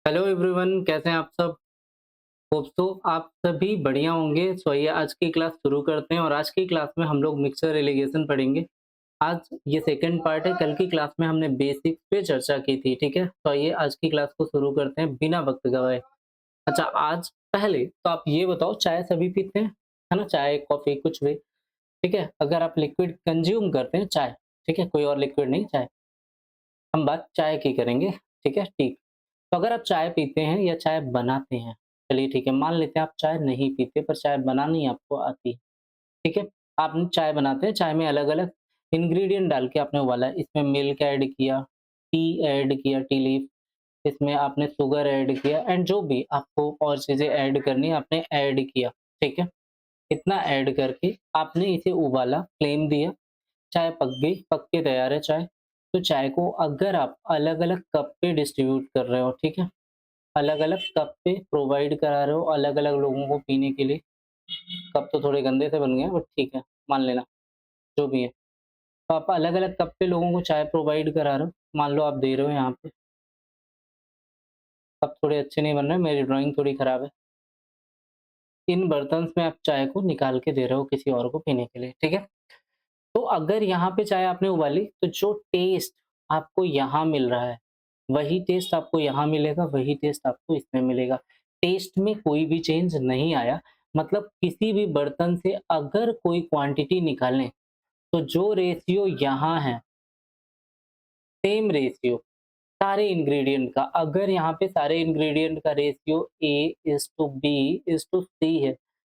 Hello everyone, कैसे हैं आप सब? होप सो आप सभी बढ़िया होंगे। सो आइए आज की क्लास शुरू करते हैं और आज की क्लास में हम लोग मिक्सर एलिगेशन पढ़ेंगे। आज ये सेकंड पार्ट है। कल की क्लास में हमने बेसिक्स पे चर्चा की थी, ठीक है? तो आइए आज की क्लास को शुरू करते हैं बिना वक्त गवाए। अच्छा, आज पहले तो आप ये बताओ, चाय सभी पीते हैं, है ना? चाय, कॉफी कुछ भी, ठीक है? अगर आप लिक्विड कंज्यूम करते हैं, चाय, ठीक है? कोई और लिक्विड नहीं, चाय। हम बात चाय की करेंगे, ठीक है? ठीक। तो अगर आप चाय पीते हैं या चाय बनाते हैं, चलिए ठीक है, मान लेते हैं आप चाय नहीं पीते पर चाय बनानी आपको आती है, ठीक है? आपने चाय बनाते हैं, चाय में अलग-अलग इंग्रीडिएंट डाल के आपने उबाला, इसमें मिल्क ऐड किया, ऐड किया, टी लीफ, इसमें आपने शुगर ऐड किया एंड जो भी आपको और चीज़ें ऐड करनी है आपने ऐड किया, ठीक है? इतना ऐड करके आपने इसे उबाला, फ्लेम दिया, चाय पक गई, पक के तैयार है चाय। तो चाय को अगर आप अलग-अलग कप पे डिस्ट्रीब्यूट कर रहे हो, ठीक है? अलग-अलग कप पे प्रोवाइड करा रहे हो अलग-अलग लोगों को पीने के लिए। कप तो थोड़े गंदे से बन गए हैं बट ठीक है, मान लेना, जो भी है। तो आप अलग-अलग कप पे लोगों को चाय प्रोवाइड करा रहे हो। मान लो आप दे रहे हो यहाँ पे, कप थोड़े अच्छे नहीं बन रहे, मेरी ड्राइंग थोड़ी खराब है। इन बर्तन्स में आप चाय को निकाल के दे रहे हो किसी और को पीने के लिए, ठीक है? तो अगर यहाँ पे चाय आपने उबाली, तो जो टेस्ट आपको यहाँ मिल रहा है, वही टेस्ट आपको यहाँ मिलेगा, वही टेस्ट आपको इसमें मिलेगा। टेस्ट में कोई भी चेंज नहीं आया, मतलब किसी भी बर्तन से अगर कोई क्वांटिटी निकालें, तो जो रेशियो यहाँ है, सेम रेशियो सारे इंग्रीडिएंट का, अगर यहाँ पे सारे इंग्रीडिएंट का रेशियो A:B:C है,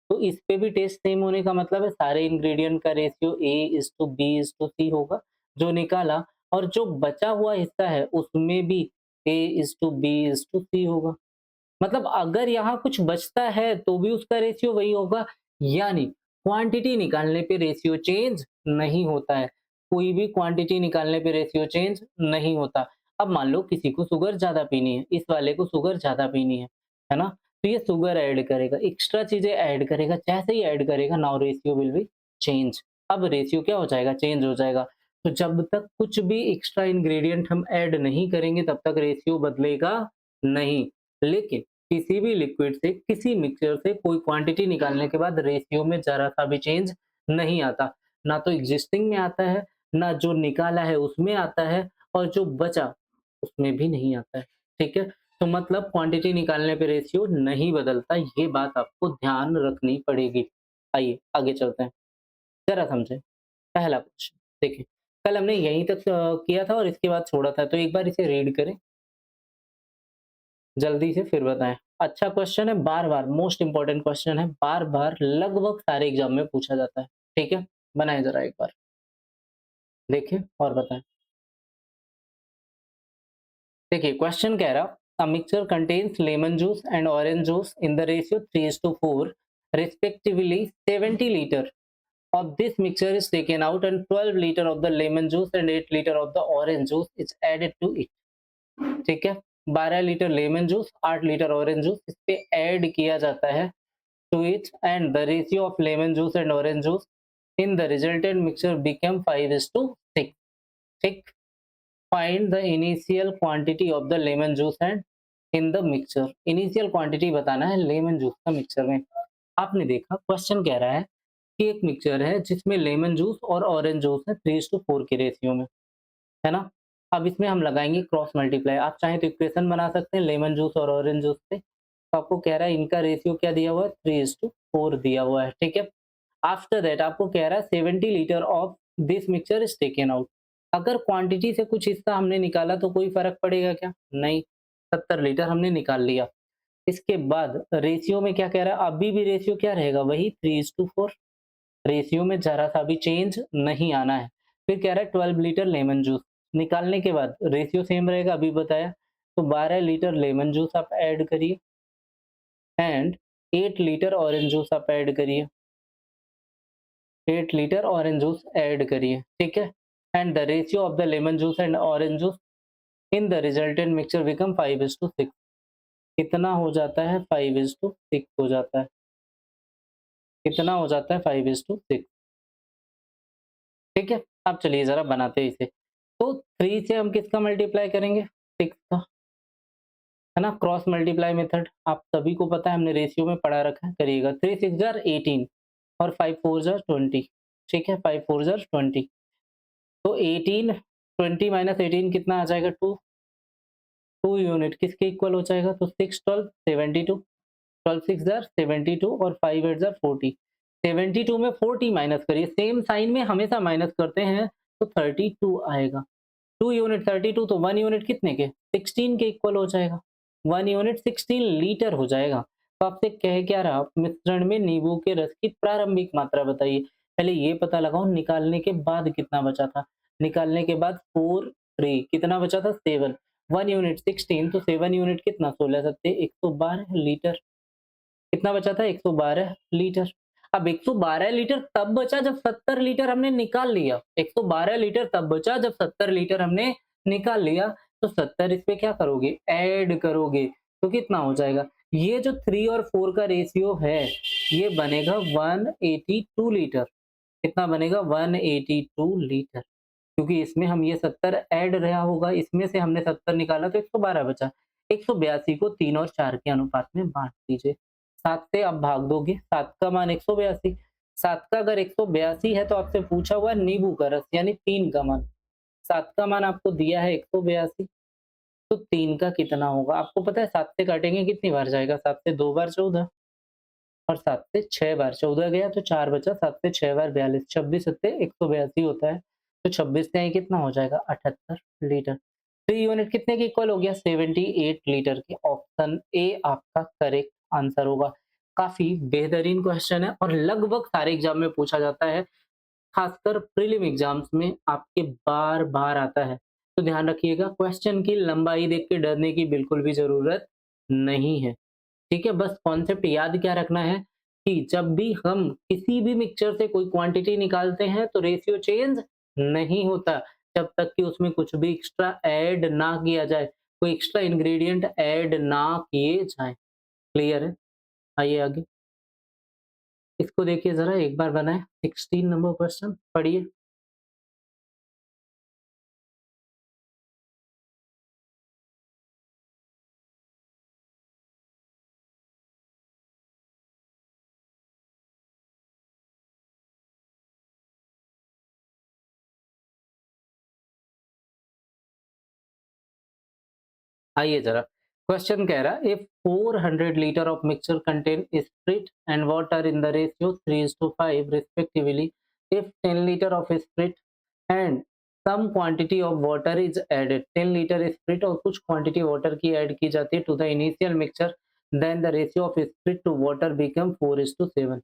तो इस पे भी टेस्ट सेम होने का मतलब है सारे इंग्रीडिएंट का रेशियो A:B:C होगा, जो निकाला, और जो बचा हुआ हिस्सा है उसमें भी A:B:C होगा। मतलब अगर यहाँ कुछ बचता है तो भी उसका रेशियो वही होगा, यानी क्वांटिटी निकालने पे रेशियो चेंज नहीं होता है। कोई भी क्वांटिटी निकालने पे रेशियो चेंज नहीं होता। अब मान लो किसी को शुगर ज़्यादा पीनी है, इस वाले को शुगर ज़्यादा पीनी है ना? तो ये शुगर ऐड करेगा, एक्स्ट्रा चीज़ें ऐड करेगा, जैसे ही ऐड करेगा now ratio will be change. अब रेशियो क्या हो जाएगा? चेंज हो जाएगा। तो जब तक कुछ भी एक्स्ट्रा इंग्रीडिएंट हम ऐड नहीं करेंगे तब तक रेशियो बदलेगा नहीं। लेकिन किसी भी लिक्विड से, किसी मिक्सचर से कोई क्वांटिटी निकालने के बाद रेशियो में ज़रा-सा भी चेंज नहीं आता। ना तो एक्जिस्टिंग में आता है, ना जो निकाला है उसमें आता है और जो बचा उसमें भी नहीं आता है। ठीक है? तो मतलब क्वांटिटी निकालने पे रेशियो नहीं बदलता, ये बात आपको ध्यान रखनी पड़ेगी। आइए आगे चलते हैं, ज़रा समझें। पहला क्वेश्चन देखिए, कल हमने यहीं तक किया था और इसके बाद छोड़ा था, तो एक बार इसे रीड करें जल्दी से फिर बताएँ। अच्छा क्वेश्चन है, बार-बार मोस्ट इम्पोर्टेंट क्वेश्चन है, बार-बार लगभग सारे एग्ज़ाम में पूछा जाता है। ठीक है? बनाएँ ज़रा एक बार, देखें और बताएँ। देखिए क्वेश्चन कह रहा, a mixture contains lemon juice and orange juice in the ratio 3:4 respectively 70 liter of this mixture is taken out and 12 liter of the lemon juice and 8 liter of the orange juice is added to it. ठीक है? 12 litre lemon juice, 8 litre orange juice इस पे add किया जाता है to it and the ratio of lemon juice and orange juice in the resultant mixture became 5:6. ठीक? Find the initial quantity of the lemon juice and in the mixture. Initial quantity बताना है lemon juice का mixture में। आपने देखा question कह रहा है कि एक मिक्सचर है जिसमें लेमन जूस और ऑरेंज जूस है 3:4 के रेशियो में, है ना? अब इसमें हम लगाएँगे क्रॉस मल्टीप्लाई। आप चाहें तो इक्वेशन बना सकते हैं लेमन जूस और ऑरेंज जूस से। तो आपको कह रहा है इनका रेशियो क्या दिया हुआ है? 3:4 दिया हुआ है, ठीक है? आफ्टर दैट आपको कह रहा है 70 litre of this mixture is taken out. अगर क्वांटिटी से कुछ हिस्सा हमने निकाला तो कोई फ़र्क पड़ेगा क्या? नहीं, 70 लीटर हमने निकाल लिया। इसके बाद रेशियो में क्या कह रहा है? अभी भी रेशियो क्या रहेगा? वही 3:4। रेशियो में ज़रा-सा भी चेंज नहीं आना है। फिर कह रहा है 12 लीटर लेमन जूस, निकालने के बाद रेशियो सेम रहेगा अभी बताया, तो 12 लीटर लेमन जूस आप ऐड करिए एंड 8 लीटर ऑरेंज जूस आप ऐड करिए, 8 लीटर ऑरेंज जूस ऐड करिए, ठीक है? And the ratio of the lemon juice and orange juice in the resultant mixture become 5:6। कितना हो जाता है? 5:6 हो जाता है। कितना हो जाता है? 5:6। ठीक है? अब चलिए ज़रा बनाते हैं इसे। तो 3 से हम किसका मल्टीप्लाई करेंगे? 6 का। है ना, क्रॉस मल्टीप्लाई मेथड आप सभी को पता है, हमने रेशियो में पढ़ा रखा है, करिएगा। 3 6 जार 18 और 5 4 जार 20, ठीक है, 5 4 जार 20। तो 18 20 माइनस 18 कितना आ जाएगा, 2। 2 यूनिट किसके इक्वल हो जाएगा, तो 6 12 72, 12 6 जार 72 और 5 8 जार 40। 72 में 40 माइनस करिए, सेम साइन में हमेशा माइनस करते हैं, तो 32 आएगा। 2 यूनिट 32, तो 1 यूनिट कितने के, 16 के इक्वल हो जाएगा। 1 यूनिट 16 लीटर हो जाएगा। तो आपसे कह क्या रहा, मिश्रण में नींबू के रस की प्रारंभिक मात्रा बताइए। पहले ये पता लगाओ निकालने के बाद कितना बचा था। निकालने के बाद 4 3 कितना बचा था, 7। 1 यूनिट 16, तो 7 यूनिट कितना, 16 सत्ते 112 लीटर। कितना बचा था, 112 लीटर। अब 112 लीटर तब बचा जब 70 लीटर हमने निकाल लिया। 112 लीटर तब बचा जब 70 लीटर हमने निकाल लिया। तो 70 इस पे क्या करोगे, ऐड करोगे, तो कितना हो जाएगा, ये जो 3 और 4 का रेशियो है ये बनेगा 182 लीटर। कितना बनेगा, 182 लीटर। क्योंकि इसमें हम ये 70 ऐड रहा होगा, इसमें से हमने 70 निकाला तो 112 बचा। 182 को 3 और 4 के अनुपात में बाँट दीजिए। 7 से आप भाग दोगे, 7 का मान 182, 7 का अगर 182 है तो आपसे पूछा हुआ है नींबू का रस यानी 3 का मान। 7 का मान आपको दिया है 182, तो 3 का कितना होगा? आपको पता है 7 से काटेंगे कितनी बार जाएगा? 7 से 2 बार 14 और 7 से 6 बार 14 गया तो 4 बचा, 7 से 6 बार 42, 26 सत्ते 182 होता है। तो 26 से ये कितना हो जाएगा, 78 लीटर। 3 यूनिट कितने के इक्वल हो गया, 78 लीटर के। ऑप्शन ए आपका करेक्ट आंसर होगा। काफ़ी बेहतरीन क्वेश्चन है और लगभग सारे एग्ज़ाम में पूछा जाता है, खासकर प्रीलिम एग्ज़ाम्स में आपके बार-बार आता है। तो ध्यान रखिएगा, क्वेश्चन की लंबाई देख के डरने की बिल्कुल भी ज़रूरत नहीं है। ठीक है, बस कॉन्सेप्ट याद क्या रखना है कि जब भी हम किसी भी मिक्सचर से कोई क्वांटिटी निकालते हैं तो रेशियो चेंज नहीं होता जब तक कि उसमें कुछ भी एक्स्ट्रा ऐड ना किया जाए, कोई एक्स्ट्रा इंग्रेडिएंट ऐड ना किए जाए। क्लियर है? आइए आगे, इसको देखिए जरा एक बार बनाए। 16 नंबर क्वेश्चन पढ़िए। आइए जरा, क्वेश्चन कह रहा है if 400 litre of mixture contain spirit and water in the ratio 3:5 respectively, if 10 litre of spirit and some quantity of water is added, 10 litre spirit और कुछ क्वांटिटी वाटर की ऐड की जाती है to the initial mixture, then the ratio of spirit to water become 4:7।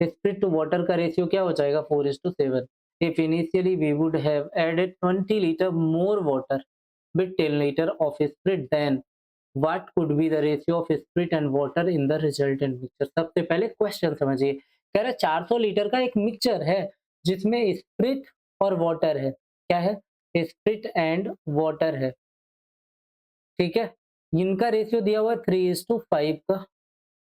Spirit to water का ratio क्या हो जाएगा, 4:7। If initially we would have added 20 litre more water with 10 liter of spirit, then what could be the ratio of spirit and water in the resultant mixture। सबसे पहले question समझिए, कह रहा है 400 लीटर का एक मिक्सचर है जिसमें स्प्रिट और वाटर है। क्या है, स्प्रिट एंड वाटर है, ठीक है। इनका रेशियो दिया हुआ है 3:5 का।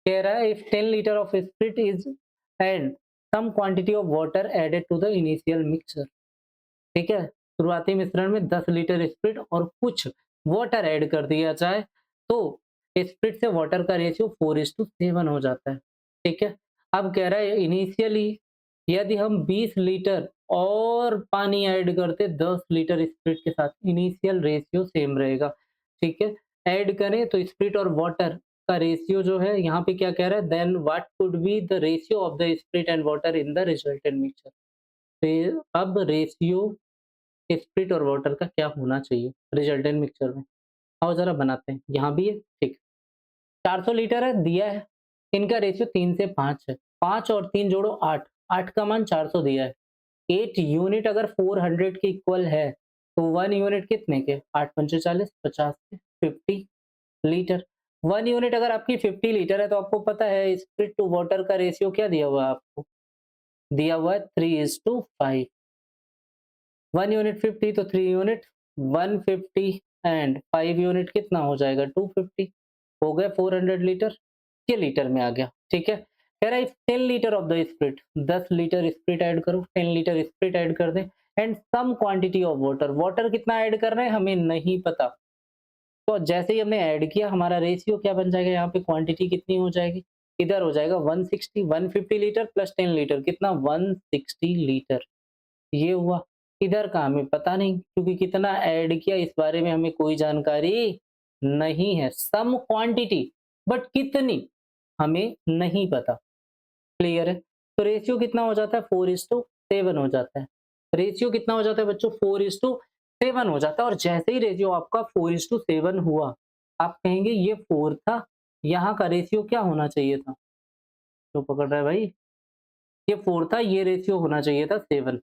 कह रहा है if 10 litre of spirit is and some quantity of water added to the initial mixture, ठीक है, शुरुआती मिश्रण में 10 लीटर स्प्रिट और कुछ वाटर ऐड कर दिया जाए तो स्प्रिट से वाटर का रेशियो 4:7 हो जाता है, ठीक है। अब कह रहा है इनिशियली यदि हम 20 लीटर और पानी ऐड करते 10 लीटर स्प्रिट के साथ, इनिशियल रेशियो सेम रहेगा, ठीक है। ऐड करें तो स्प्रिट और वाटर का रेशियो जो है यहाँ पे क्या कह रहा है, then what could be the ratio of the spirit and water in the resultant mixture. तो अब रेशियो स्प्रिट और वाटर का क्या होना चाहिए रिजल्टेंट मिक्सचर में। आओ जरा बनाते हैं, यहाँ भी है, ठीक। 400 लीटर है दिया है, इनका रेशियो 3 से 5 है। 5 और 3 जोड़ो 8, 8 का मान 400 दिया है। 8 यूनिट अगर 400 के इक्वल है तो 1 यूनिट कितने के, 8 पंचे 40, 50 के 50 लीटर। 1 यूनिट अगर आपकी 50 लीटर है तो आपको पता है स्प्रिट टू वाटर का रेशियो क्या दिया हुआ है आपको, दिया हुआ है 3:5। 1 यूनिट 50 तो 3 यूनिट 150 एंड 5 यूनिट कितना हो जाएगा, 250। हो गए 400 लीटर, ये लीटर में आ गया, ठीक है। कह रहा है 10 litre of the spirit, 10 litre spirit add करो, 10 लीटर स्प्रिट ऐड कर दें and some quantity of water, water कितना ऐड कर रहे हैं हमें नहीं पता, तो जैसे ही हमने ऐड किया हमारा रेशियो क्या बन जाएगा, यहाँ पे क्वांटिटी कितनी हो जाएगी, इधर हो जाएगा 160 150 लीटर प्लस 10 लीटर, कितना 160 लीटर। ये हुआ। इधर का हमें पता नहीं क्योंकि कितना ऐड किया इस बारे में हमें कोई जानकारी नहीं है। सम क्वांटिटी बट कितनी हमें नहीं पता। क्लियर है? तो रेशियो कितना हो जाता है 4:7 हो जाता है। रेशियो कितना हो जाता है बच्चों 4:7 हो जाता है। और जैसे ही रेशियो आपका 4:7 हुआ, आप कहेंगे ये 4 था, यहाँ का रेशियो क्या होना चाहिए था? तो पकड़ रहा है भाई, ये 4 था, ये रेशियो होना चाहिए था 7।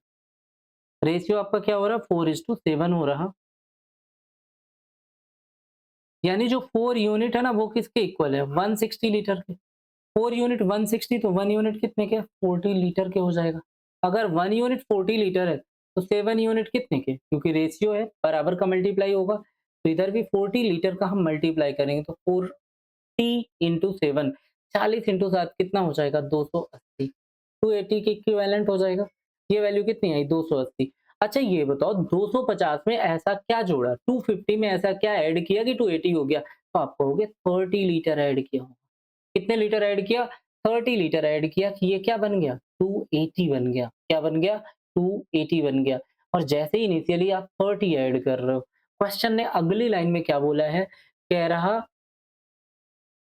रेशियो आपका क्या हो रहा है 4:7 हो रहा। यानी जो 4 यूनिट है ना वो किसके इक्वल है 160 लीटर के। 4 यूनिट 160 तो 1 यूनिट कितने के 40 लीटर के हो जाएगा। अगर 1 यूनिट 40 लीटर है तो 7 यूनिट कितने के, क्योंकि रेशियो है बराबर का मल्टीप्लाई होगा, तो इधर भी 40 लीटर का हम मल्टीप्लाई करेंगे तो 40 इंटू 7, 40 इंटू 7 कितना हो जाएगा 280। 280 के इक्विवेलेंट हो जाएगा। ये वैल्यू कितनी आई 280। अच्छा ये बताओ 250 में ऐसा क्या जोड़ा, 250 में ऐसा क्या ऐड किया कि 280 हो गया, तो आप कहोगे 30 लीटर ऐड किया होगा। कितने लीटर ऐड किया 30 लीटर ऐड किया कि ये क्या बन गया 280 बन गया। क्या बन गया 280 बन गया। और जैसे ही इनिशियली आप 30 ऐड कर रहे हो, क्वेश्चन ने अगली लाइन में क्या बोला है, कह रहा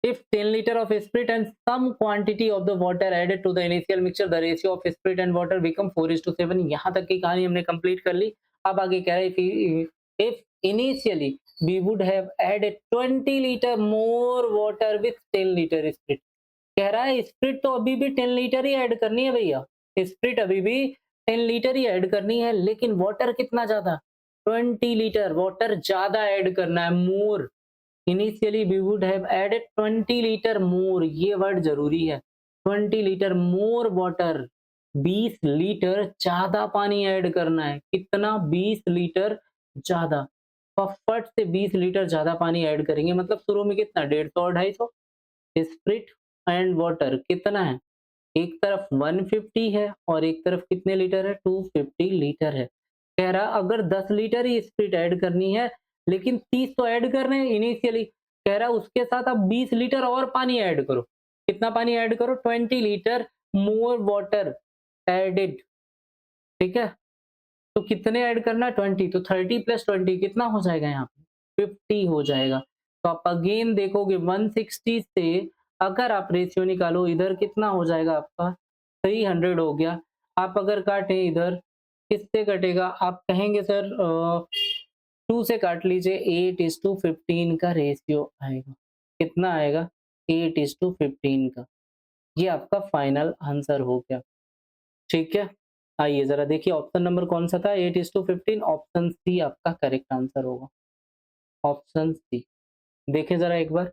if 10 liter of spirit and some quantity of the water added to the initial mixture, the ratio of spirit and water become 4:7। यहाँ तक की कहानी हमने कंप्लीट कर ली। अब आगे कह रहा है if initially we would have added 20 liter more water with 10 liter spirit। कह रहा है स्प्रिट तो अभी भी 10 लीटर ही ऐड करनी है भैया, स्प्रिट अभी भी 10 लीटर ही ऐड करनी है, लेकिन वाटर कितना ज्यादा 20 लीटर वाटर ज्यादा ऐड करना है, more. Initially we would have added 20 litre more, ये वर्ड जरूरी है, 20 लीटर मोर वाटर, 20 लीटर ज्यादा पानी ऐड करना है। कितना 20 लीटर ज्यादा। फट से 20 लीटर ज्यादा पानी ऐड करेंगे, मतलब शुरू में कितना 150 और 250। स्प्रिट एंड वाटर कितना है, एक तरफ 150 है और एक तरफ कितने लीटर है 250 लीटर है। कह रहा अगर 10 लीटर ही स्प्रिट ऐड करनी है, लेकिन 30 तो ऐड कर रहे हैं इनिशियली, कह रहा उसके साथ आप 20 लीटर और पानी ऐड करो। कितना पानी ऐड करो 20 लीटर मोर वाटर एडेड। ठीक है, तो कितने ऐड करना है 20, तो 30 प्लस 20 कितना हो जाएगा यहाँ पे 50 हो जाएगा। तो आप अगेन देखोगे 160 से अगर आप रेशियो निकालो इधर कितना हो जाएगा आपका 300 हो गया। आप अगर काटें इधर किससे कटेगा, आप कहेंगे सर 2 से काट लीजिए, 8:15 का रेशियो आएगा। कितना आएगा 8:15 का। ये आपका फाइनल आंसर हो गया। ठीक है, आइए जरा देखिए ऑप्शन नंबर कौन सा था 8:15, ऑप्शन सी आपका करेक्ट आंसर होगा। ऑप्शन सी, देखें जरा एक बार।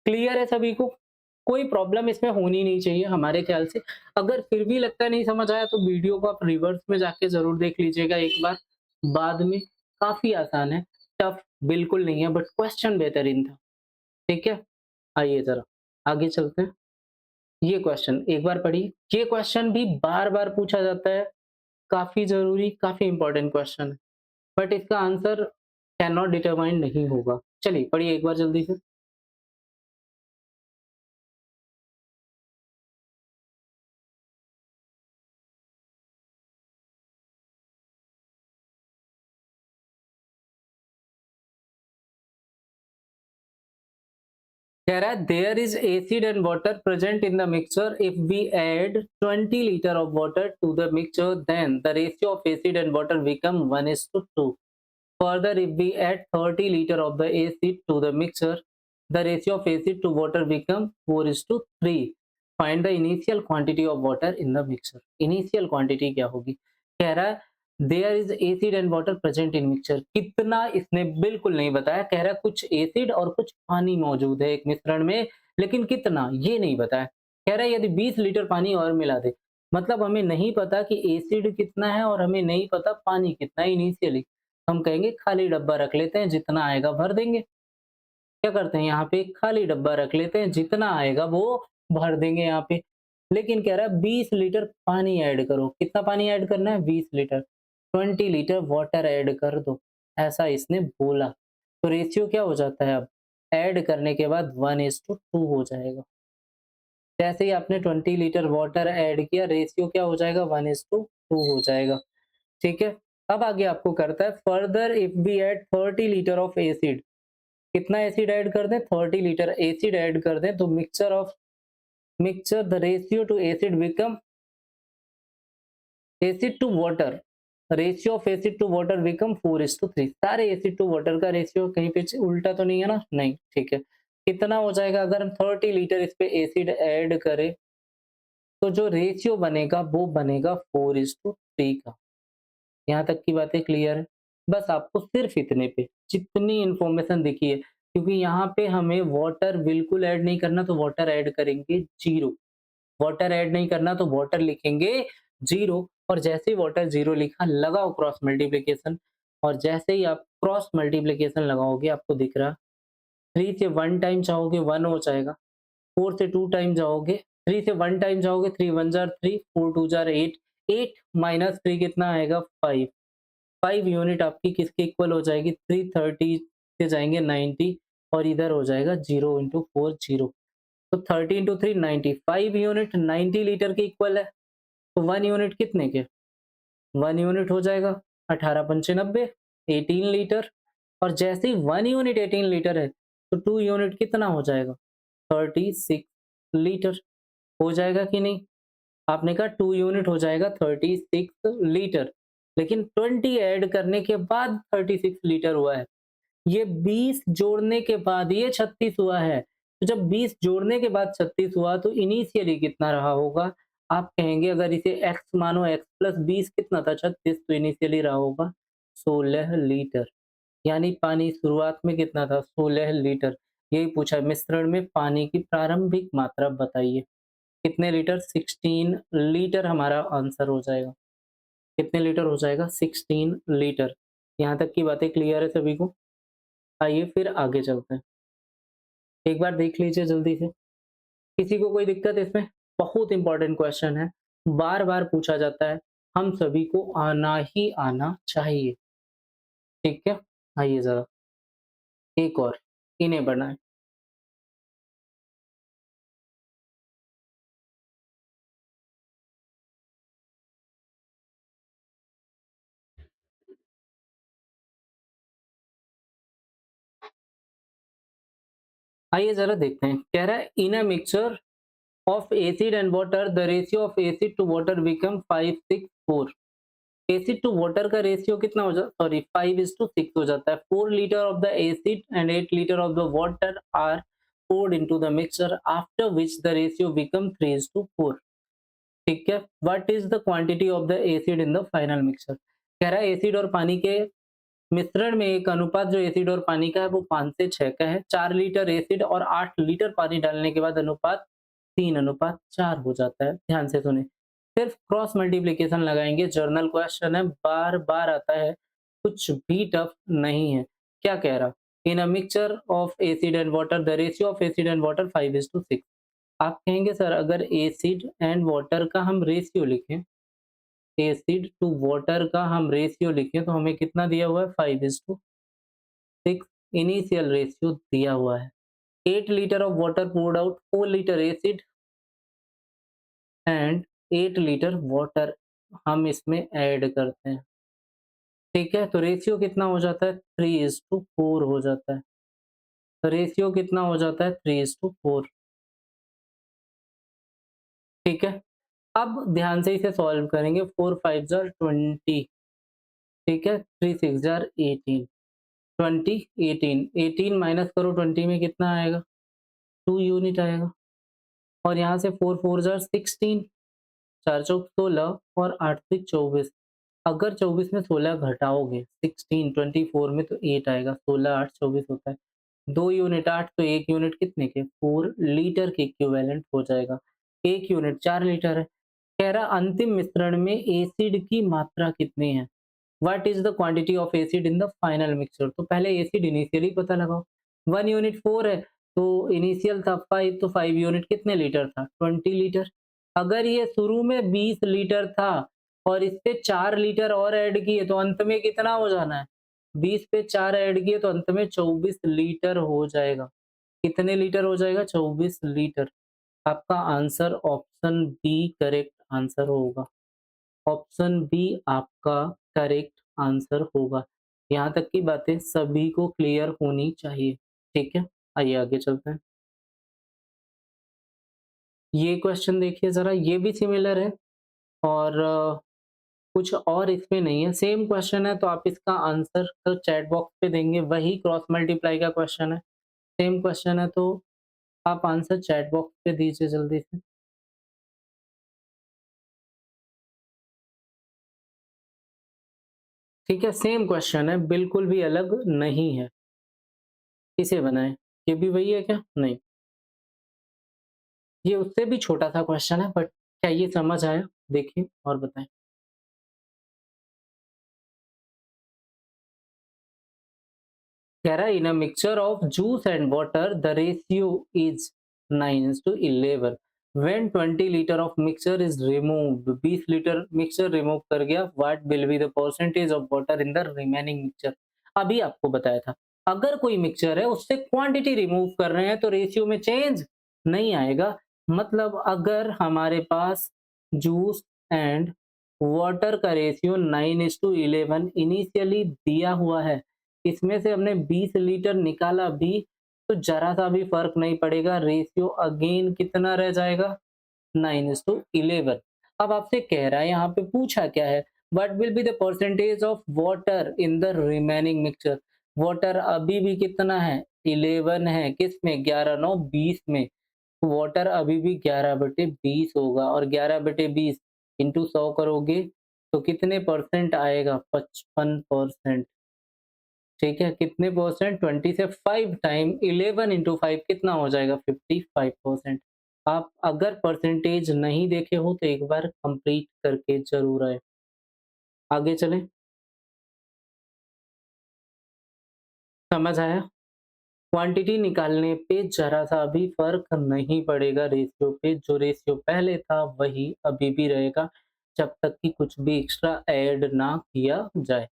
क्लियर है सभी को, कोई प्रॉब्लम इसमें होनी नहीं चाहिए हमारे ख्याल से। अगर फिर भी लगता नहीं समझ आया तो वीडियो को आप रिवर्स में जाके जरूर देख लीजिएगा एक बार बाद में। काफी आसान है, टफ बिल्कुल नहीं है, बट क्वेश्चन बेहतरीन था। ठीक है, आइए जरा आगे चलते हैं। ये क्वेश्चन एक बार पढ़िए, ये क्वेश्चन भी बार बार पूछा जाता है, काफी जरूरी काफी इंपॉर्टेंट क्वेश्चन है, बट इसका आंसर कैन नॉट डिटरमाइन नहीं होगा। चलिए पढ़िए एक बार जल्दी से। कह रहा है there is acid and water present in the mixture, if we add 20 litre of water to the mixture then the ratio of acid and water become 1:2। Further, if we add 30 liter of the acid to the mixture, the ratio of acid to water become 4:3। Find the initial quantity of water in the mixture। Initial quantity क्या होगी? कह रहा है there is acid and water present in mixture। कितना इसने बिल्कुल नहीं बताया, कह रहा है कुछ एसिड और कुछ पानी मौजूद है एक मिश्रण में, लेकिन कितना ये नहीं बताया। कह रहा है यदि 20 लीटर पानी और मिला दे, मतलब हमें नहीं पता कि एसिड कितना है और हमें नहीं पता पानी कितना है इनिशियली। हम कहेंगे खाली डब्बा रख लेते हैं, जितना आएगा भर देंगे। क्या करते हैं यहाँ पे खाली डब्बा रख लेते हैं, जितना आएगा वो भर देंगे यहाँ पे। लेकिन कह रहा है 20 लीटर पानी ऐड करो। कितना पानी ऐड करना है 20 लीटर, 20 लीटर वाटर ऐड कर दो, ऐसा इसने बोला। तो रेशियो क्या हो जाता है अब, ऐड करने के बाद 1:2 हो जाएगा। जैसे ही आपने 20 लीटर वाटर ऐड किया, रेशियो क्या हो जाएगा, 1:2 हो जाएगा। ठीक है। अब आगे आपको करता है, further if we add 30 litre of acid, कितना एसिड ऐड कर दें, 30 लीटर एसिड ऐड कर दें, तो mixture the ratio to acid become acid to water, ratio of acid to water become 4:3। सारे एसिड टू वाटर का रेशियो कहीं पे उल्टा तो नहीं है ना, नहीं, ठीक है। कितना हो जाएगा अगर हम 30 लीटर इस पे एसिड ऐड करें, तो जो रेशियो बनेगा वो बनेगा 4:3 का। यहाँ तक की बातें क्लियर है। बस आपको सिर्फ इतने पे जितनी इंफॉर्मेशन दिखी है, क्योंकि यहाँ पे हमें वाटर बिल्कुल ऐड नहीं करना, तो वाटर ऐड करेंगे 0, वाटर ऐड नहीं करना तो वाटर लिखेंगे 0, और जैसे ही वाटर 0 लिखा, लगाओ क्रॉस मल्टीप्लिकेशन, और जैसे ही आप क्रॉस मल्टीप्लिकेशन लगाओगे आपको दिख रहा 3 से 1 टाइम जाओगे 1 हो जाएगा, 4 से 2 टाइम जाओगे, 3 से 1 टाइम जाओगे, 3 1 जार 3, 4 2 जार 8, 8 माइनस 3 कितना आएगा 5, 5 यूनिट आपकी किसके इक्वल हो जाएगी, 330 से जाएंगे 90, और इधर हो जाएगा 0 इंटू 4 0, तो 30 इंटू 3 90, 5 यूनिट 90 लीटर के इक्वल है, तो 1 यूनिट कितने के, 1 यूनिट हो जाएगा 18 पंचे 90, 18 लीटर, और जैसे ही 1 यूनिट 18 लीटर है, तो 2 यूनिट कितना हो जाएगा, 36 लीटर हो जाएगा कि नहीं? आपने कहा 2 यूनिट हो जाएगा 36 लीटर, लेकिन 20 ऐड करने के बाद 36 लीटर हुआ है। ये 20 जोड़ने के बाद ये 36 हुआ है। तो जब 20 जोड़ने के बाद 36 हुआ, तो इनिशियली कितना रहा होगा? आप कहेंगे अगर इसे x मानो, x प्लस 20 कितना था, 36, तो इनिशियली रहा होगा 16 लीटर। यानी पानी शुरुआत में कितना था, 16 लीटर। यही पूछा है, मिश्रण में पानी की प्रारंभिक मात्रा बताइए। कितने लीटर, 16 लीटर हमारा आंसर हो जाएगा। कितने लीटर हो जाएगा, 16 लीटर। यहाँ तक की बातें क्लियर है सभी को? आइए फिर आगे चलते हैं। एक बार देख लीजिए जल्दी से, किसी को कोई दिक्कत इसमें? बहुत इंपॉर्टेंट क्वेश्चन है, बार बार पूछा जाता है, हम सभी को आना ही आना चाहिए। ठीक है, आइए जरा एक और इन्हें बनाएं। आइए जरा देखते हैं, कह रहा है in a mixture of acid and water the ratio of acid to water become 5:6:4। Acid to water का रेशियो कितना हो जाता, सॉरी 5:6 हो जाता है। 4 litre of the acid and 8 litre of the water are poured into the mixture after which the ratio become 3:4। ठीक है, what is the quantity of the acid in the final mixture. कह रहा है acid और पानी के मिश्रण में एक अनुपात जो एसिड और पानी का है वो 5 से 6 का है। 4 लीटर एसिड और 8 लीटर पानी डालने के बाद अनुपात 3:4 हो जाता है। ध्यान से सुने, सिर्फ क्रॉस मल्टीप्लिकेशन लगाएंगे, जर्नल क्वेश्चन है, बार बार आता है, कुछ भी टफ नहीं है। क्या कह रहा, in a mixture of acid and water the ratio of acid and water 5:6। आप कहेंगे सर अगर एसिड एंड वाटर का हम रेशियो लिखें, एसिड टू वाटर का हम रेशियो लिखें, तो हमें कितना दिया हुआ है, 5:6 इनिशियल रेशियो दिया हुआ है। 8 litre of water poured out, 4 litre acid and 8 litre water हम इसमें ऐड करते हैं। ठीक है, तो रेशियो कितना हो जाता है, 3:4 हो जाता है। तो रेशियो कितना हो जाता है, 3:4। ठीक है, अब ध्यान से इसे सॉल्व करेंगे। 4 5 जार 20, ठीक है, 3 6 जार 18, 20 18, 18 माइनस करो 20 में कितना आएगा, 2 यूनिट आएगा। और यहाँ से 4 4 जार 16, 4 चौक 16 और 8 3 24। अगर 24 में 16 घटाओगे 16 24 में, तो 8 आएगा। 16 8 24 होता है, 2 यूनिट 8, तो 1 यूनिट कितने के, 4 लीटर के इक्विवेलेंट हो जाएगा। 1 यूनिट 4 लीटर है। कह रहा अंतिम मिश्रण में एसिड की मात्रा कितनी है, what is the quantity of acid in the final mixture. तो पहले एसिड इनिशियली पता लगाओ, 1 यूनिट 4 है, तो इनिशियल था 5, तो 5 यूनिट कितने लीटर था, 20 लीटर। अगर ये शुरू में 20 लीटर था और इस पे 4 लीटर और ऐड किए, तो अंत में कितना हो जाना है, 20 पे 4 ऐड किए तो अंत में 24 लीटर हो जाएगा। कितने लीटर हो जाएगा? 24 लीटर। आपका answer option B correct answer होगा। ऑप्शन बी आपका करेक्ट आंसर होगा। यहाँ तक की बातें सभी को क्लियर होनी चाहिए। ठीक है? आइए आगे चलते हैं। ये क्वेश्चन देखिए ज़रा, ये भी सिमिलर है और कुछ और इसमें नहीं है। सेम क्वेश्चन है तो आप इसका आंसर तो चैट बॉक्स पे देंगे, वही क्रॉस मल्टीप्लाई का क्वेश्चन है। सेम क्वेश्चन है तो आप आंसर चैट बॉक्स पे दीजिए जल्दी से। ठीक है, सेम क्वेश्चन है, बिल्कुल भी अलग नहीं है। इसे बनाएँ। ये भी वही है क्या? नहीं। ये उससे भी छोटा-सा क्वेश्चन है, बट क्या ये समझ आया? देखिए और बताएँ। कह रहा है in a mixture of juice and water the ratio is 9:11 when 20 litre of mixture is removed. 20 litre mixture remove कर गया, what will be the percentage of water in the remaining mixture. अभी आपको बताया था, अगर कोई मिक्सचर है उससे क्वांटिटी रिमूव कर रहे हैं तो रेशियो में चेंज नहीं आएगा। मतलब अगर हमारे पास जूस एंड वाटर का रेशियो 9:11 इनिशियली दिया हुआ है, इसमें से हमने 20 लीटर निकाला भी तो जरा सा भी फर्क नहीं पड़ेगा, रेशियो अगेन कितना रह जाएगा? 9:11। अब आपसे कह रहा है, यहाँ पे पूछा क्या है, what will be the percentage of water in the remaining mixture. Water अभी भी कितना है? 11 है। किसमें? 11 9 20 में। वाटर अभी भी 11/20 होगा और 11/20 इंटू 100 करोगे तो कितने परसेंट आएगा? 55%। ठीक है, कितने परसेंट? 20 से 5 टाइम 11 इंटू 5 कितना हो जाएगा? 55%। आप अगर परसेंटेज नहीं देखे हो तो एक बार कंप्लीट करके जरूर आए। आगे चलें। समझ आया? क्वांटिटी निकालने पे जरा सा भी फर्क नहीं पड़ेगा रेशियो पे, जो रेशियो पहले था वही अभी भी रहेगा जब तक कि कुछ भी एक्स्ट्रा ऐड ना किया जाए।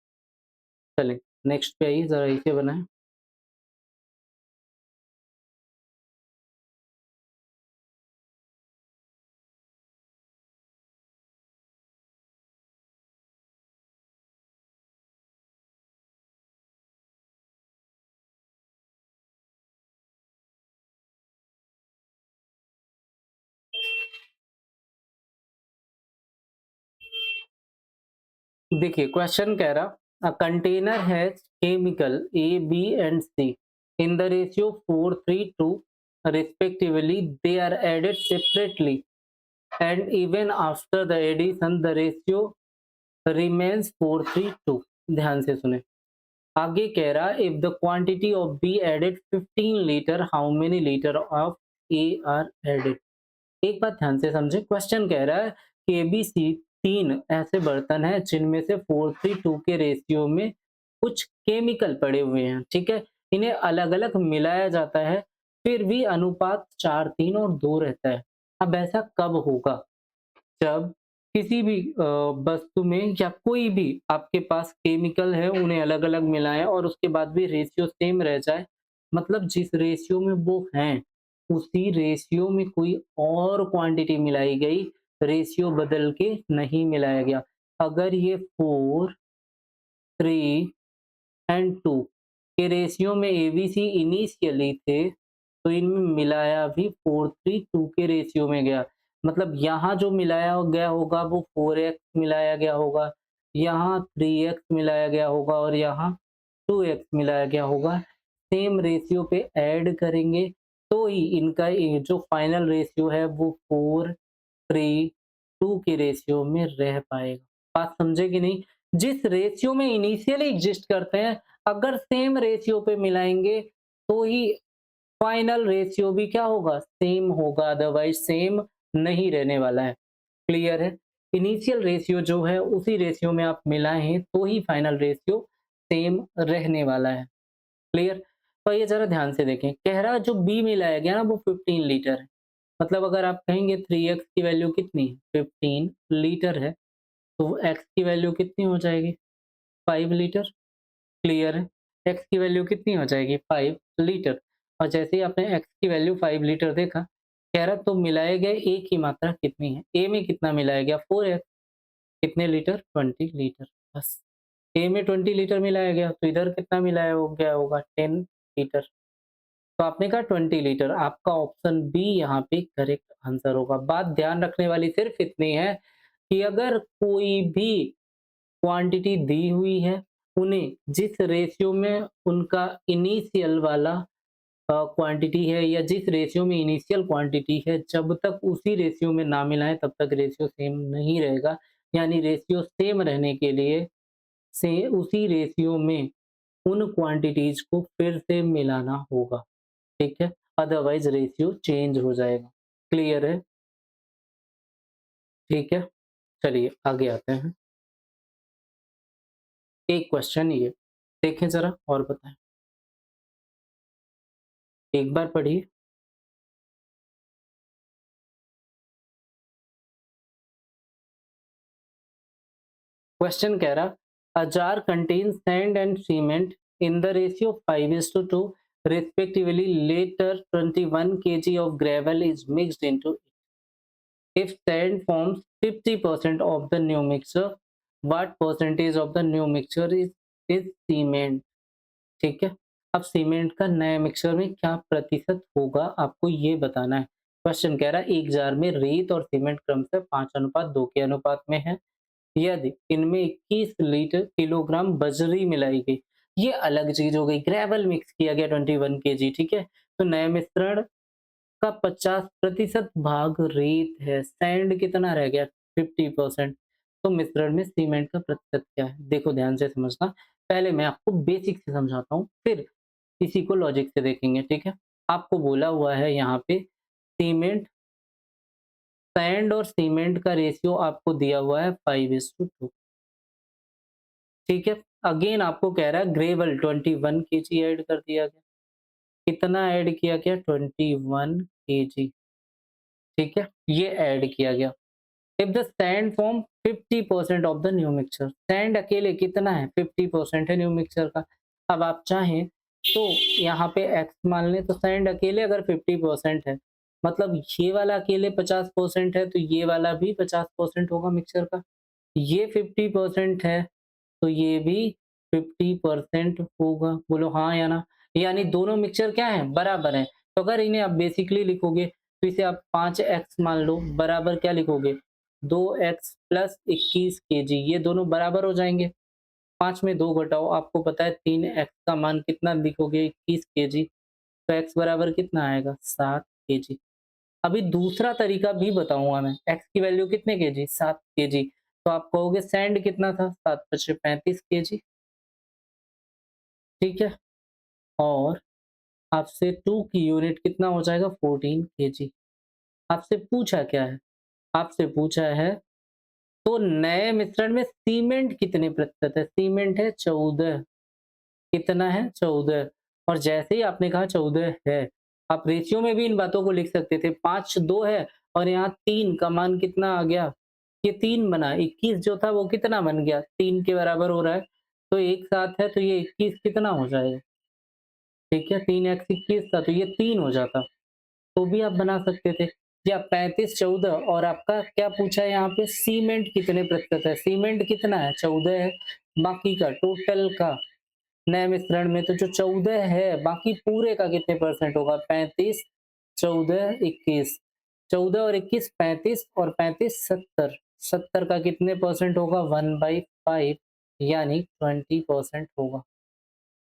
चलें नेक्स्ट पे आइए, जरा इसे बनाएं। देखिए क्वेश्चन कह रहा, a container has chemical A B and C in the ratio 4:3:2 respectively, they are added separately and even after the addition the ratio remains 4:3:2। ध्यान से सुने, आगे कह रहा है if the quantity of B added 15 litre how many litre of A are added. एक बात ध्यान से समझे, क्वेश्चन कह रहा है कि एबीसी तीन ऐसे बर्तन हैं जिनमें से 4:3:2 के रेशियो में कुछ केमिकल पड़े हुए हैं। ठीक है, इन्हें अलग अलग मिलाया जाता है, फिर भी अनुपात 4:3 और 2 रहता है। अब ऐसा कब होगा? जब किसी भी वस्तु में या कोई भी आपके पास केमिकल है उन्हें अलग अलग मिलाएं और उसके बाद भी रेशियो सेम रह जाए, मतलब जिस रेशियो में वो हैं उसी रेशियो में कोई और क्वांटिटी मिलाई गई, रेशियो बदल के नहीं मिलाया गया। अगर ये 4:3:2 के रेशियो में एबीसी इनिशियली थे तो इनमें मिलाया भी 4:3:2 के रेशियो में गया। मतलब यहाँ जो मिलाया गया होगा वो 4x मिलाया गया होगा, यहाँ 3x मिलाया गया होगा और यहाँ 2x मिलाया गया होगा। सेम रेशियो पे ऐड करेंगे तो ही इनका ये जो फाइनल रेशियो है वो 4:3:2 के रेशियो में रह पाएगा। बात समझे कि नहीं? जिस रेशियो में इनिशियली एग्जिस्ट करते हैं, अगर सेम रेशियो पे मिलाएंगे तो ही फाइनल रेशियो भी क्या होगा? सेम होगा, अदरवाइज सेम नहीं रहने वाला है। क्लियर है? इनिशियल रेशियो जो है उसी रेशियो में आप मिलाएं तो ही फाइनल रेशियो सेम रहने वाला है। क्लियर? तो ये जरा ध्यान से देखें, कह रहा जो बी मिलाया गया ना वो 15 लीटर है। मतलब अगर आप कहेंगे 3x की वैल्यू कितनी है? 15 लीटर है, तो x की वैल्यू कितनी हो जाएगी? 5 लीटर। क्लियर है। एक्स की वैल्यू कितनी हो जाएगी 5 लीटर। और जैसे ही आपने एक्स की वैल्यू 5 लीटर देखा, कह रहा तो मिलाए गए ए की मात्रा कितनी है? ए में कितना मिलाया गया? 4 है। कितने लीटर? 20 लीटर। बस ए में 20 लीटर मिलाया गया तो इधर कितना मिलाया हो गया होगा? 10 लीटर। तो आपने कहा 20 लीटर, आपका ऑप्शन बी यहाँ पे करेक्ट आंसर होगा। बात ध्यान रखने वाली सिर्फ इतनी है कि अगर कोई भी क्वांटिटी दी हुई है, उन्हें जिस रेशियो में उनका इनिशियल वाला क्वांटिटी है या जिस रेशियो में इनिशियल क्वांटिटी है, जब तक उसी रेशियो में ना मिलाएँ तब तक रेशियो सेम नहीं रहेगा। यानी रेशियो सेम रहने के लिए से उसी रेशियो में उन क्वांटिटीज़ को फिर से मिलाना होगा, ठीक है? अदरवाइज़ रेशियो चेंज हो जाएगा। क्लियर है? ठीक है? चलिए आगे आते हैं। एक क्वेश्चन ये, देखें ज़रा और बताएँ। एक बार पढ़िए। क्वेश्चन कह रहा, a jar contains sand and cement in the ratio 5:2 respectively. Later 21 kg of gravel is mixed into it. If sand forms 50% of the new mixture, what percentage of the new mixture is cement? ठीक है। अब cement का नए mixture में क्या प्रतिशत होगा आपको ये बताना है। क्वेश्चन कह रहा है एक जार में रेत और सीमेंट क्रमशः 5:2 के अनुपात में है। यदि इनमें 21 लीटर किलोग्राम बजरी मिलाई गई, ये अलग चीज हो गई। ग्रेवल मिक्स किया गया 21 केजी, ठीक है। तो नए मिश्रण का 50% भाग रेत है, सैंड कितना रह गया 50%। तो मिश्रण में सीमेंट का प्रतिशत क्या है? देखो ध्यान से समझना, पहले मैं आपको बेसिक से समझाता हूँ, फिर इसी को लॉजिक से देखेंगे, ठीक है। आपको बोला हुआ है यहाँ पे सीमेंट, सैंड और सीमेंट का रेशियो आपको दिया हुआ है 5:2, ठीक है। अगेन आपको कह रहा है ग्रेवल 21 केजी ऐड कर दिया गया। कितना ऐड किया गया? 21 केजी, ठीक है। ये ऐड किया गया। If the sand form 50% of the new mixture, sand अकेले कितना है? 50% है न्यू मिक्सचर का। अब आप चाहें तो यहाँ पे एक्स मान लें, तो सैंड अकेले अगर 50% है, मतलब ये वाला अकेले 50% है, तो ये वाला भी 50% होगा मिक्सचर का। ये 50% है तो ये भी 50% होगा। बोलो हाँ या ना? यानी दोनों मिक्सचर क्या है? बराबर हैं। तो अगर इन्हें आप बेसिकली लिखोगे तो इसे आप 5x मान लो, बराबर क्या लिखोगे? 2x प्लस 21 केजी, ये दोनों बराबर हो जाएंगे। 5 में 2 घटाओ, आपको पता है 3x का मान कितना लिखोगे? 21 केजी। तो x बराबर कितना आएगा? 7 केजी। अभी दूसरा तरीका भी बताऊंगा मैं। x की वैल्यू कितने केजी? 7 केजी। तो आप कहोगे सैंड कितना था? 7×5 35 केजी, ठीक है। और आपसे 2 की यूनिट कितना हो जाएगा? 14 केजी। आपसे पूछा क्या है? आपसे पूछा है तो नए मिश्रण में सीमेंट कितने प्रतिशत है? सीमेंट है 14। कितना है? 14। और जैसे ही आपने कहा 14 है, आप रेशियो में भी इन बातों को लिख सकते थे। 5:2 है और यहाँ 3 का मान कितना आ गया? ये 3 बना, 21 जो था वो कितना बन गया? 3 के बराबर हो रहा है। तो एक साथ है तो ये 21 कितना हो जाएगा? ठीक है, 3x 21 था तो ये 3 हो जाता। तो भी आप बना सकते थे। या 35 14 और आपका क्या पूछा है यहाँ पे? सीमेंट कितने प्रतिशत है? सीमेंट कितना है? 14 है। बाकी का टोटल का नए मिश्रण में तो जो 14 है, बाकी पूरे का कितने परसेंट होगा? 35 14 21। 14 और 21 35 और 35 70। 70 का कितने परसेंट होगा? 1/5, यानी 20% होगा।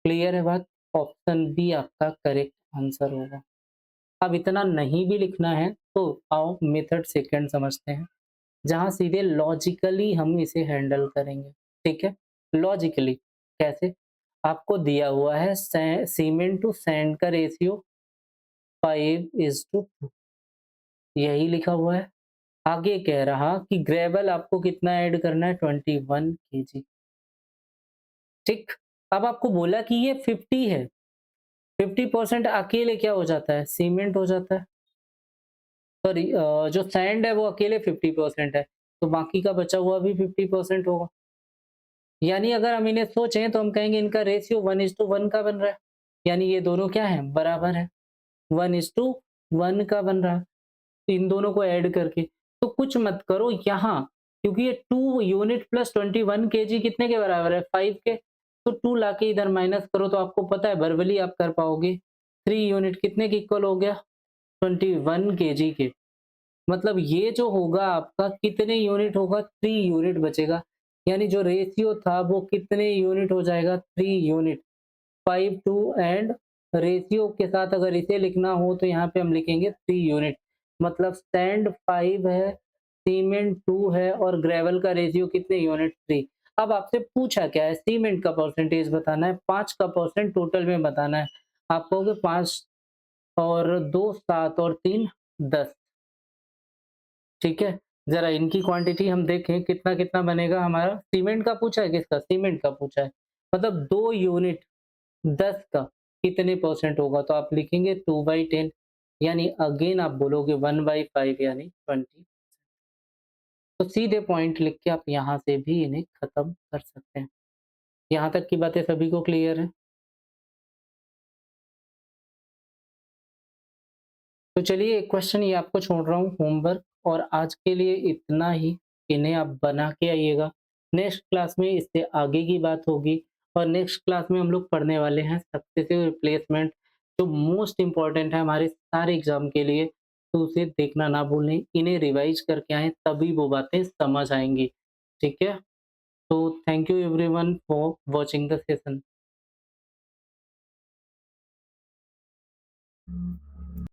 क्लियर है बात? ऑप्शन बी आपका करेक्ट आंसर होगा। अब इतना नहीं भी लिखना है तो आओ मेथड सेकंड समझते हैं, जहां सीधे लॉजिकली हम इसे हैंडल करेंगे। ठीक है, लॉजिकली कैसे? आपको दिया हुआ है सीमेंट टू सैंड का रेशियो 5:2, यही लिखा हुआ है। आगे कह रहा कि ग्रेवल आपको कितना ऐड करना है? 21 केजी। ठीक। अब आपको बोला कि ये 50 है, 50% अकेले क्या हो जाता है? सीमेंट हो जाता है। सॉरी, जो सैंड है वो अकेले 50% है, तो बाकी का बचा हुआ भी 50% होगा। यानी अगर हम इन्हें सोचें तो हम कहेंगे इनका रेशियो 1:1 का बन रहा है। यानी ये दोनों क्या हैं? बराबर हैं। 1:1 का बन रहा है। इन दोनों को ऐड करके। तो कुछ मत करो यहाँ, क्योंकि ये 2 यूनिट प्लस 21 केजी कितने के बराबर है? 5 के। तो 2 लाके इधर माइनस करो तो आपको पता है वर्बली आप कर पाओगे। 3 यूनिट कितने के इक्वल हो गया? 21 केजी के। मतलब ये जो होगा आपका कितने यूनिट होगा? 3 यूनिट बचेगा। यानी जो रेशियो था वो कितने यूनिट हो जाएगा? 3 यूनिट। 5 2 एंड रेशियो के साथ अगर इसे लिखना हो तो यहाँ पे हम लिखेंगे 3 यूनिट। मतलब सैंड 5 है, सीमेंट 2 है और ग्रेवल का रेशियो कितने यूनिट? 3। अब आपसे पूछा क्या है? सीमेंट का परसेंटेज बताना है, 5 का परसेंट टोटल में बताना है। आप कहोगे 5 और 2 7 और 3 10। ठीक है? ज़रा इनकी क्वांटिटी हम देखें कितना-कितना बनेगा हमारा। सीमेंट का पूछा है किसका? सीमेंट का पूछा है। मतलब 2 यूनिट 10 का कितने परसेंट होगा? तो आप लिखेंगे 2/10, यानी अगेन आप बोलोगे 1/5 यानी 20। तो सीधे पॉइंट लिख के आप यहाँ से भी इन्हें खत्म कर सकते हैं। यहाँ तक की बातें सभी को क्लियर है? तो चलिए एक क्वेश्चन ये आपको छोड़ रहा हूँ होमवर्क, और आज के लिए इतना ही। इन्हें आप बना के आइएगा। नेक्स्ट क्लास में इससे आगे की बात होगी, और नेक्स्ट क्लास में हम लोग पढ़ने वाले हैं सक्सेसिव रिप्लेसमेंट, जो मोस्ट इम्पोर्टेंट है हमारे सारे एग्जाम के लिए। तो उसे देखना ना भूलें, इन्हें रिवाइज करके आएँ तभी वो बातें समझ आएँगी। ठीक है? तो thank you everyone for watching the session.